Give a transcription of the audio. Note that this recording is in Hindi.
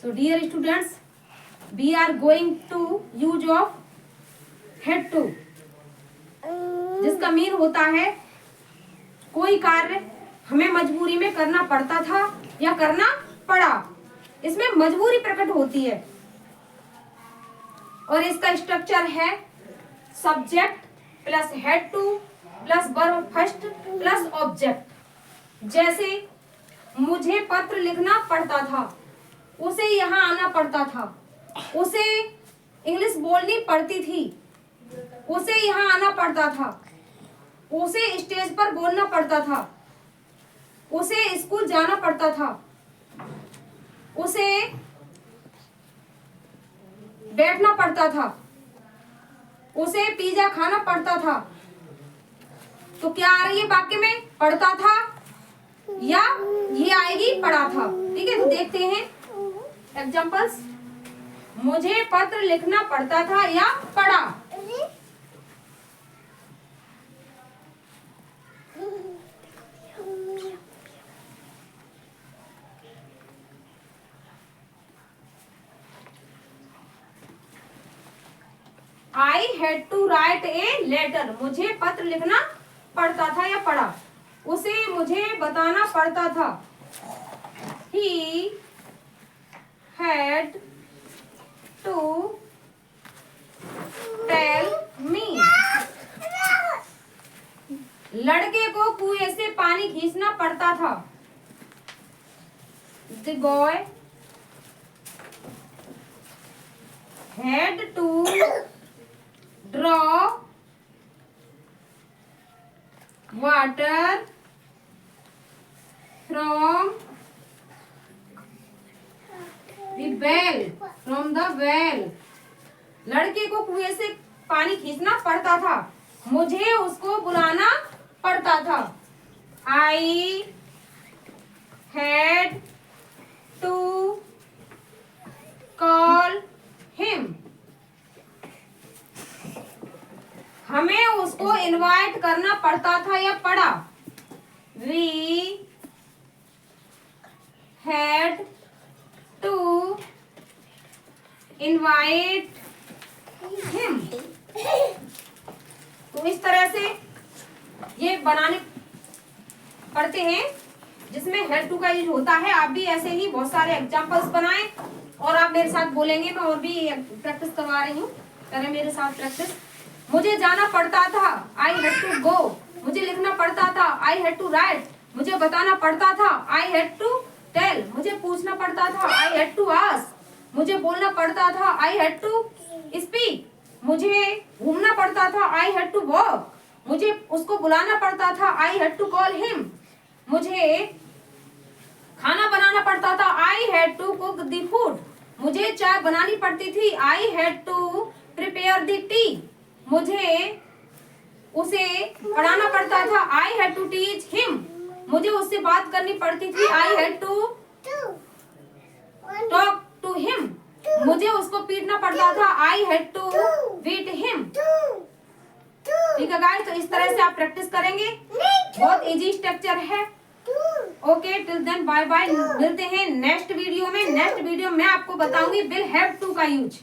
So dear students, we are going to use of had to, जिसका मीन होता है कोई कार्य हमें मजबूरी में करना पड़ता था या करना पड़ा। इसमें मजबूरी प्रकट होती है और इसका स्ट्रक्चर है subject plus had two plus verb first plus object. जैसे मुझे पत्र लिखना पड़ता था, उसे यहाँ आना पड़ता था। उसे इंग्लिश बोलनी पड़ती थी, उसे यहाँ आना पड़ता था। उसे स्टेज पर बोलना पड़ता था, उसे स्कूल जाना पड़ता था। उसे बैठना पड़ता था, उसे पिज्जा खाना पड़ता था। तो क्या आ रही है वाक्य में? पढ़ता था या ये आएगी पढ़ा था। ठीक है, तो देखते हैं एग्जांपल्स। मुझे पत्र लिखना पड़ता था या पढ़ा। I had to write a letter. मुझे पत्र लिखना पड़ता था या पढ़ा। उसे मुझे बताना पड़ता था। He had to tell me. लड़के को कुएं से पानी खींचना पड़ता था। The boy had to draw water from the well. From the well. लड़के को कुएं से पानी खींचना पड़ता था, मुझे उसको बुलाना पड़ता था। I had to call him. हमें उसको इनवाइट करना पड़ता था या पड़ा। We had to invite him. तो इस तरह से ये बनाने पड़ते हैं जिसमें had to का यूज होता है। आप भी ऐसे ही बहुत सारे एग्जांपल्स बनाएं और आप मेरे साथ बोलेंगे। मैं और भी प्रैक्टिस करवा रही हूँ, करें मेरे साथ प्रैक्टिस। मुझे जाना पड़ता था, I had to go. मुझे लिखना पड़ता था, I had to write. मुझे बताना पड़ता था, I had to tell. मुझे पूछना पड़ता था, I had to ask. मुझे बोलना पड़ता था, I had to speak. मुझे घूमना पड़ता था, I had to walk. मुझे उसको बुलाना पड़ता था, I had to call him. मुझे खाना बनाना पड़ता था, I had to cook the food. मुझे चाय बनानी पड़ती थी, I had to prepare the tea. मुझे उसे पढ़ाना पड़ता था, I had to teach him. मुझे उससे बात करनी पड़ती थी, I had to talk to him. मुझे उसको पीटना पड़ता था, I had to beat him. ठीक है गाइस, तो इस तरह से आप प्रैक्टिस करेंगे। बहुत इजी स्ट्रक्चर है। Okay, till then bye bye. मिलते हैं नेक्स्ट वीडियो में। नेक्स्ट वीडियो में आपको बताऊंगी विल हैव टू का यूज।